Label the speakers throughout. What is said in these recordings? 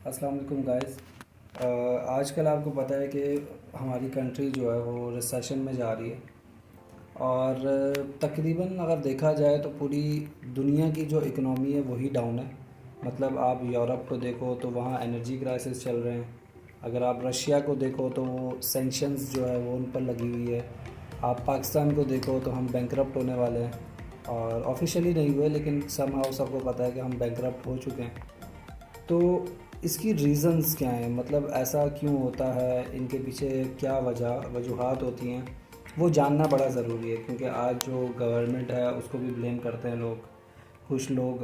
Speaker 1: अस्सलाम वालेकुम गाइस। आजकल आपको पता है कि हमारी कंट्री जो है वो रिसेशन में जा रही है और तकरीबन अगर देखा जाए तो पूरी दुनिया की जो इकनॉमी है वही डाउन है। मतलब आप यूरोप को देखो तो वहाँ एनर्जी क्राइसिस चल रहे हैं। अगर आप रशिया को देखो तो वो सेंक्शंस जो है वो उन पर लगी हुई है। आप पाकिस्तान को देखो तो हम बैंकरप्ट होने वाले हैं और ऑफिशियली नहीं हुए, लेकिन समहाउ सबको पता है कि हम बैंकरप्ट हो चुके हैं। तो इसकी रीज़न्स क्या हैं, मतलब ऐसा क्यों होता है, इनके पीछे क्या वजूहात होती हैं, वो जानना बड़ा ज़रूरी है। क्योंकि आज जो गवर्नमेंट है उसको भी ब्लेम करते हैं लोग। कुछ लोग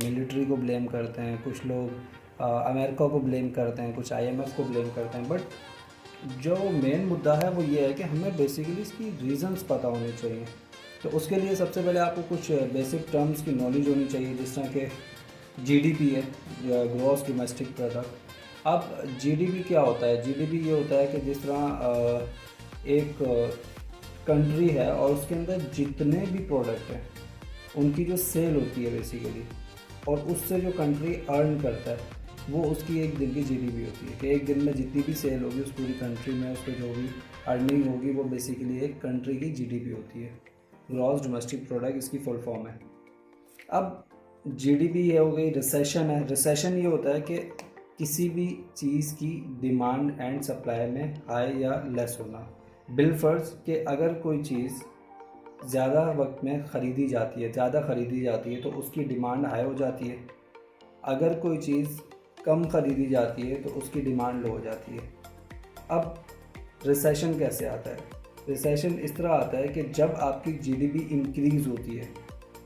Speaker 1: मिलिट्री को ब्लेम करते हैं, कुछ लोग अमेरिका को ब्लेम करते हैं, कुछ आईएमएफ को ब्लेम करते हैं। बट जो मेन मुद्दा है वो ये है कि हमें बेसिकली इसकी रीज़न्स पता होने चाहिए। तो उसके लिए सबसे पहले आपको कुछ बेसिक टर्म्स की नॉलेज होनी चाहिए, जिस तरह के जीडीपी है, ग्रॉस डोमेस्टिक प्रोडक्ट। अब जीडीपी क्या होता है? जीडीपी ये होता है कि जिस तरह एक कंट्री है और उसके अंदर जितने भी प्रोडक्ट हैं उनकी जो सेल होती है बेसिकली, और उससे जो कंट्री अर्न करता है वो उसकी एक दिन की जीडीपी होती है। कि एक दिन में जितनी भी सेल होगी उस पूरी कंट्री में, उस पर जो भी अर्निंग होगी वो बेसिकली एक कंट्री की जीडीपी होती है। ग्रॉस डोमेस्टिक प्रोडक्ट इसकी फुल फॉर्म है। अब जीडीपी ये हो गई। रिसेशन है। रिसेशन ये होता है कि किसी भी चीज़ की डिमांड एंड सप्लाई में हाई या लेस होना। बिलफर्ज कि अगर कोई चीज़ ज़्यादा वक्त में ख़रीदी जाती है, ज़्यादा ख़रीदी जाती है तो उसकी डिमांड हाई हो जाती है। अगर कोई चीज़ कम ख़रीदी जाती है तो उसकी डिमांड लो हो जाती है। अब रिसेशन कैसे आता है? रिसेशन इस तरह आता है कि जब आपकी जीडीपी इंक्रीज़ होती है,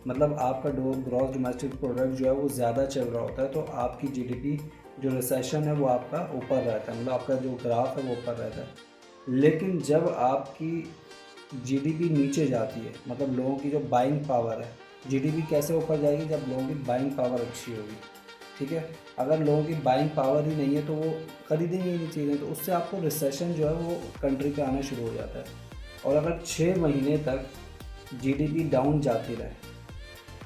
Speaker 1: मतलब आपका ग्रॉस डोमेस्टिक प्रोडक्ट जो है वो ज़्यादा चल रहा होता है, तो आपकी जीडीपी जो रिसेशन है वो आपका ऊपर रहता है, मतलब आपका जो ग्राफ है वो ऊपर रहता है। लेकिन जब आपकी जीडीपी नीचे जाती है, मतलब लोगों की जो बाइंग पावर है, जीडीपी कैसे ऊपर जाएगी? जब लोगों की बाइंग पावर अच्छी होगी। ठीक है। अगर लोगों की बाइंग पावर ही नहीं है तो वो खरीदेंगे ही नहीं चीज़ें, तो उससे आपको रिसेशन जो है वो कंट्री पे आना शुरू हो जाता है। और अगर 6 महीने तक जीडीपी डाउन जाती रहे,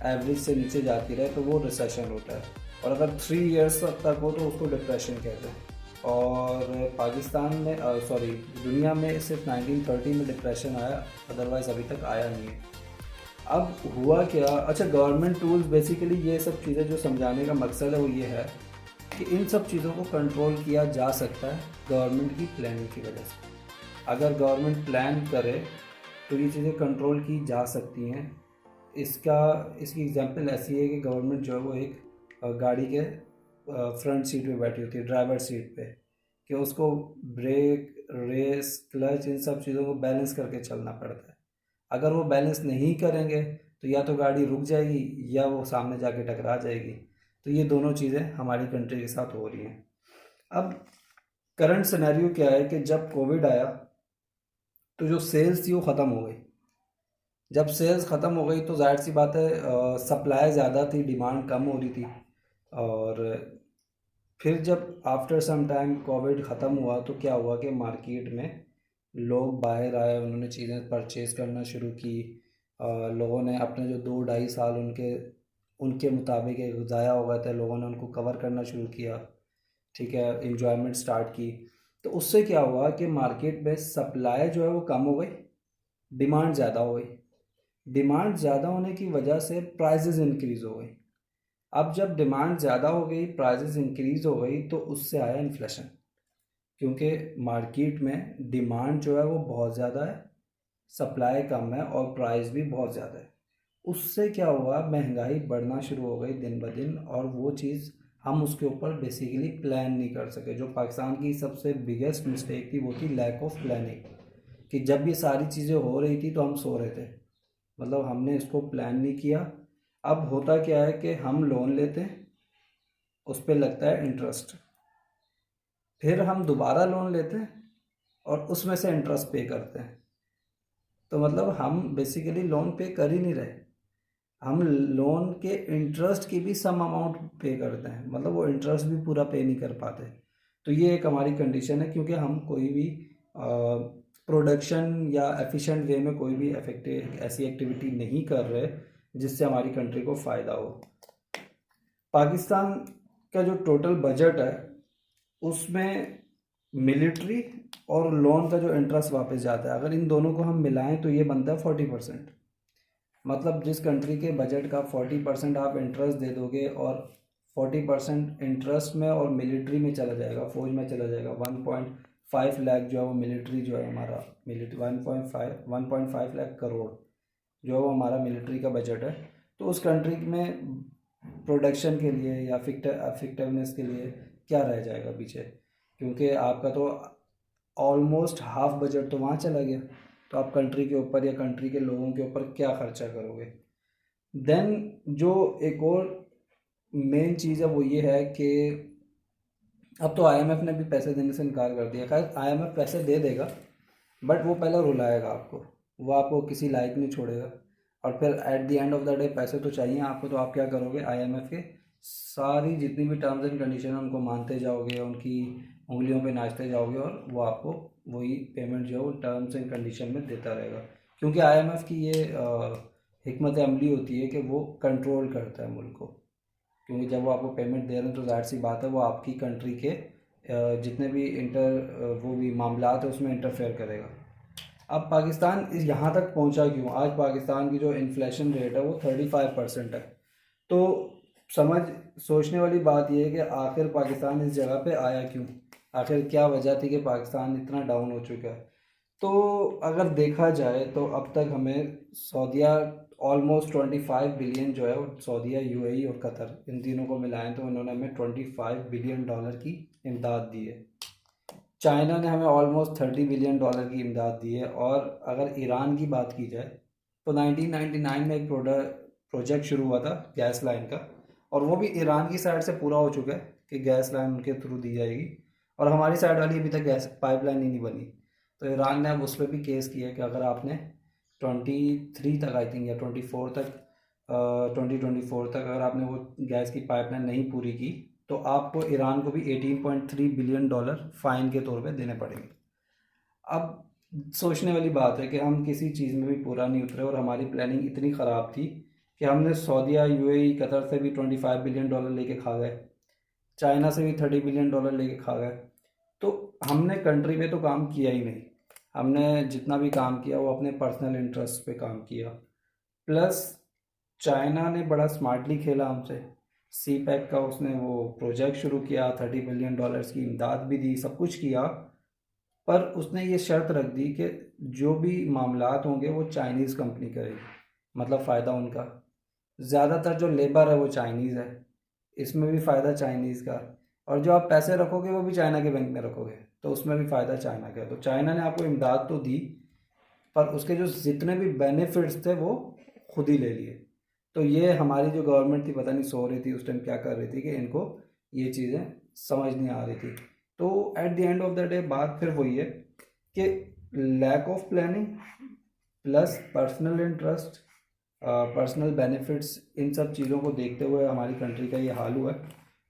Speaker 1: एवरेज से नीचे जाती रहे, तो वो रिसेशन होता है। और अगर 3 इयर्स तक हो तो उसको डिप्रेशन कहते हैं। और पाकिस्तान में सॉरी दुनिया में सिर्फ 1930 में डिप्रेशन आया, अदरवाइज़ अभी तक आया नहीं है। अब हुआ क्या? अच्छा, गवर्नमेंट टूल्स बेसिकली ये सब चीज़ें जो समझाने का मकसद है वो ये है कि इन सब चीज़ों को कंट्रोल किया जा सकता है गवर्नमेंट की प्लानिंग की वजह से। अगर गवर्नमेंट प्लान करे तो ये चीज़ें कंट्रोल की जा सकती हैं। इसकी एग्जांपल ऐसी है कि गवर्नमेंट जो है वो एक गाड़ी के फ्रंट सीट पे बैठी होती है, ड्राइवर सीट पे, कि उसको ब्रेक, रेस, क्लच, इन सब चीज़ों को बैलेंस करके चलना पड़ता है। अगर वो बैलेंस नहीं करेंगे तो या तो गाड़ी रुक जाएगी या वो सामने जाके टकरा जाएगी। तो ये दोनों चीज़ें हमारी कंट्री के साथ हो रही हैं। अब करंट सिनेरियो क्या है कि जब कोविड आया तो जो सेल्स थी वो ख़त्म हो गई। जब सेल्स ख़त्म हो गई तो जाहिर सी बात है सप्लाई ज़्यादा थी, डिमांड कम हो रही थी। और फिर जब आफ्टर सम टाइम कोविड ख़त्म हुआ तो क्या हुआ कि मार्केट में लोग बाहर आए, उन्होंने चीज़ें परचेज़ करना शुरू की। लोगों ने अपने जो 2 ढाई साल उनके उनके मुताबिक एक ज़ाया हो गए थे, लोगों ने उनको कवर करना शुरू किया। ठीक है, इंजॉयमेंट स्टार्ट की। तो उससे क्या हुआ कि मार्केट में सप्लाई जो है वो कम हो गई, डिमांड ज़्यादा हो गई। डिमांड ज़्यादा होने की वजह से प्राइसेस इंक्रीज़ हो गई। अब जब डिमांड ज़्यादा हो गई, प्राइसेस इंक्रीज़ हो गई, तो उससे आया इन्फ्लेशन। क्योंकि मार्केट में डिमांड जो है वो बहुत ज़्यादा है, सप्लाई कम है और प्राइस भी बहुत ज़्यादा है। उससे क्या हुआ, महंगाई बढ़ना शुरू हो गई दिन ब दिन, और वो चीज़ हम उसके ऊपर बेसिकली प्लान नहीं कर सके। जो पाकिस्तान की सबसे बिगेस्ट मिस्टेक थी वो थी लैक ऑफ प्लानिंग। कि जब ये सारी चीज़ें हो रही थी तो हम सो रहे थे, मतलब हमने इसको प्लान नहीं किया। अब होता क्या है कि हम लोन लेते हैं, उस पर लगता है इंटरेस्ट, फिर हम दोबारा लोन लेते हैं और उसमें से इंटरेस्ट पे करते हैं। तो मतलब हम बेसिकली लोन पे कर ही नहीं रहे, हम लोन के इंटरेस्ट की भी सम अमाउंट पे करते हैं, मतलब वो इंटरेस्ट भी पूरा पे नहीं कर पाते। तो ये एक हमारी कंडीशन है, क्योंकि हम कोई भी प्रोडक्शन या एफिशिएंट वे में कोई भी इफेक्टिव ऐसी एक्टिविटी नहीं कर रहे जिससे हमारी कंट्री को फ़ायदा हो। पाकिस्तान का जो टोटल बजट है उसमें मिलिट्री और लोन का जो इंटरेस्ट वापस जाता है, अगर इन दोनों को हम मिलाएं तो ये बनता है 40%। मतलब जिस कंट्री के बजट का 40% आप इंटरेस्ट दे दोगे और 40% इंटरेस्ट में और मिलिट्री में चला जाएगा, फौज में चला जाएगा। 1.5 लाख जो है वो मिलिट्री जो है हमारा, मिलिट्री 1.5 लाख करोड़ जो है वो हमारा मिलिट्री का बजट है। तो उस कंट्री में प्रोडक्शन के लिए या इफेक्टिवनेस के लिए क्या रह जाएगा पीछे, क्योंकि आपका तो ऑलमोस्ट हाफ बजट तो वहाँ चला गया। तो आप कंट्री के ऊपर या कंट्री के लोगों के ऊपर क्या खर्चा करोगे। देन जो एक और मेन चीज़ है वो ये है कि अब तो आईएमएफ ने भी पैसे देने से इनकार कर दिया। खैर आईएमएफ पैसे दे देगा, बट वो पहले रुलाएगा आपको, वो आपको किसी लायक नहीं छोड़ेगा। और फिर eight the end of the day पैसे तो चाहिए आपको, तो आप क्या करोगे, आईएमएफ के सारी जितनी भी टर्म्स एंड कंडीशन है उनको मानते जाओगे, उनकी उंगलियों पे नाचते जाओगे, और वो आपको वही पेमेंट जो है वो टर्म्स एंड कंडीशन में देता रहेगा। क्योंकि आईएमएफ की ये हिकमत अमली होती है कि वो कंट्रोल करता है मुल्क को। क्योंकि जब वो आपको पेमेंट दे रहे हैं तो ज़ाहिर सी बात है वो आपकी कंट्री के जितने भी वो भी मामलात है उसमें इंटरफेयर करेगा। अब पाकिस्तान इस यहाँ तक पहुँचा क्यों? आज पाकिस्तान की जो इन्फ्लेशन रेट है वो 35% है। तो समझ सोचने वाली बात यह है कि आखिर पाकिस्तान इस जगह पे आया क्यों, आखिर क्या वजह थी कि पाकिस्तान इतना डाउन हो चुका है। तो अगर देखा जाए तो अब तक हमें सऊदीया ऑलमोस्ट 25 बिलियन जो है वो सऊदीया, यूएई और कतर इन तीनों को मिलाएं तो उन्होंने हमें $25 बिलियन की इमदाद दी है। चाइना ने हमें ऑलमोस्ट $30 बिलियन की इमदाद दी है। और अगर ईरान की बात की जाए तो 1999 में एक प्रोजेक्ट शुरू हुआ था गैस लाइन का, और वो भी ईरान की साइड से पूरा हो चुका है कि गैस लाइन उनके थ्रू दी जाएगी, और हमारी साइड वाली अभी तक गैस पाइपलाइन ही नहीं बनी। तो ईरान ने अब उस पर भी केस किया कि अगर आपने 23 तक आई थिंक या 24 तक 2024 तक अगर आपने वो गैस की पाइपलाइन नहीं पूरी की तो आपको ईरान को भी $18.3 बिलियन फ़ाइन के तौर पे देने पड़ेंगे। अब सोचने वाली बात है कि हम किसी चीज़ में भी पूरा नहीं उतरे, और हमारी प्लानिंग इतनी ख़राब थी कि हमने सऊदीया, यूएई, कतर से भी $25 बिलियन लेके खा गए, चाइना से भी $30 बिलियन लेके खा गए। तो हमने कंट्री पे तो काम किया ही नहीं, हमने जितना भी काम किया वो अपने पर्सनल इंटरेस्ट पे काम किया। प्लस चाइना ने बड़ा स्मार्टली खेला हमसे, सी पैक का उसने वो प्रोजेक्ट शुरू किया, $30 बिलियन की इमदाद भी दी, सब कुछ किया, पर उसने ये शर्त रख दी कि जो भी मामलात होंगे वो चाइनीज़ कंपनी करेगी, मतलब फ़ायदा उनका। ज़्यादातर जो लेबर है वो चाइनीज़ है, इसमें भी फ़ायदा चाइनीज़ का, और जो आप पैसे रखोगे वो भी चाइना के बैंक में रखोगे तो उसमें भी फ़ायदा चाइना का है। तो चाइना ने आपको इमदाद तो दी, पर उसके जो जितने भी बेनिफिट्स थे वो खुद ही ले लिए। तो ये हमारी जो गवर्नमेंट थी पता नहीं सो रही थी उस टाइम क्या कर रही थी कि इनको ये चीज़ें समझ नहीं आ रही थी। तो at the end of the day बात फिर वही है कि lack of planning plus personal interest, personal benefits, इन सब चीज़ों को देखते हुए हमारी कंट्री का ये हाल हुआ है।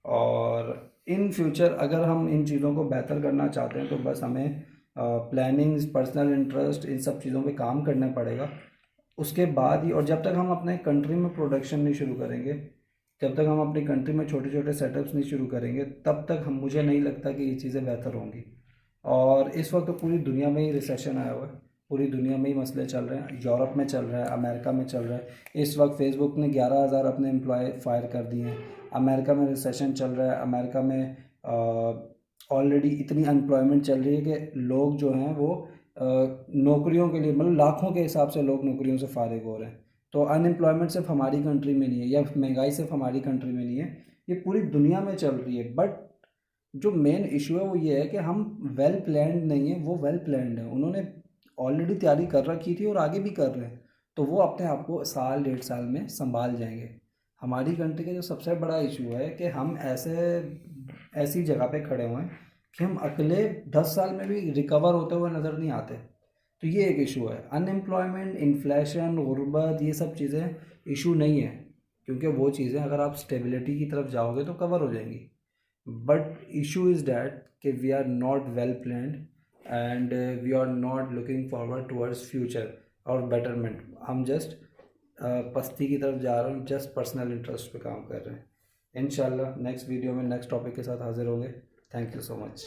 Speaker 1: और इन फ्यूचर अगर हम इन चीज़ों को बेहतर करना चाहते हैं तो बस हमें प्लानिंग, पर्सनल इंटरेस्ट, इन सब चीज़ों पे काम करना पड़ेगा। उसके बाद ही, और जब तक हम अपने कंट्री में प्रोडक्शन नहीं शुरू करेंगे, जब तक हम अपनी कंट्री में छोटे छोटे सेटअप्स नहीं शुरू करेंगे, तब तक हम, मुझे नहीं लगता कि ये चीज़ें बेहतर होंगी। और इस वक्त तो पूरी दुनिया में ही रिसेशन आया हुआ है, पूरी दुनिया में ही मसले चल रहे हैं, यूरोप में चल रहा है, अमेरिका में चल रहा है। इस वक्त फेसबुक ने 11,000 अपने एम्प्लॉय फायर कर दिए हैं। अमेरिका में रिसेशन चल रहा है, अमेरिका में ऑलरेडी इतनी अनएम्प्लॉयमेंट चल रही है कि लोग जो हैं वो नौकरियों के लिए, मतलब लाखों के हिसाब से लोग नौकरियों से फारिग हो रहे हैं। तो अनएम्प्लॉयमेंट सिर्फ हमारी कंट्री में नहीं है, या महंगाई सिर्फ हमारी कंट्री में नहीं है, ये पूरी दुनिया में चल रही है। बट जो मेन इशू है वो ये है कि हम वेल प्लान्ड नहीं है, वो वेल प्लान्ड है, उन्होंने ऑलरेडी तैयारी कर रखी थी और आगे भी कर रहे हैं, तो वो अपने आप को साल 1.5 साल में संभाल जाएंगे। हमारी कंट्री का जो सबसे बड़ा इशू है कि हम ऐसी जगह पे खड़े हुए हैं कि हम अगले 10 साल में भी रिकवर होते हुए नज़र नहीं आते। तो ये एक इशू है। अनएम्प्लॉयमेंट, इन्फ्लेशन, गुर्बत, ये सब चीज़ें इशू नहीं है, क्योंकि वो चीज़ें अगर आप स्टेबिलिटी की तरफ जाओगे तो कवर हो जाएंगी। बट इशू इज़ डैट कि we are not well planned and we are not looking forward towards future और बेटरमेंट। हम जस्ट पस्ती की तरफ जा रहे हैं, जस्ट पर्सनल इंटरेस्ट पे काम कर रहे हैं। इंशाल्लाह नेक्स्ट वीडियो में नेक्स्ट टॉपिक के साथ हाजिर होंगे। Thank you so much.